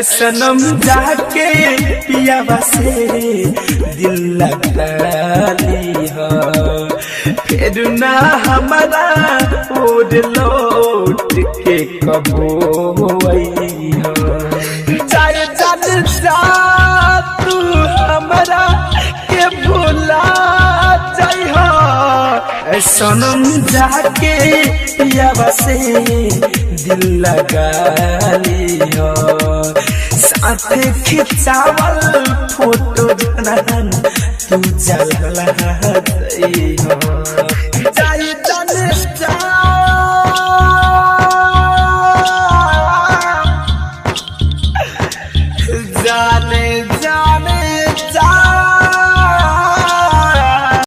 सनम जाके पियावा से दिल लगा ली हो, फिर ना हमारा ओर लौट के कबो आई हो। चाहे चल जा तू हमारा के भुला जाइ हो, सनम जाके पियावा से दिल लगा ली हो, साथ खिंचावल फोटो जनन तू जला गई हो। जाई जाने जा जाने जाने जा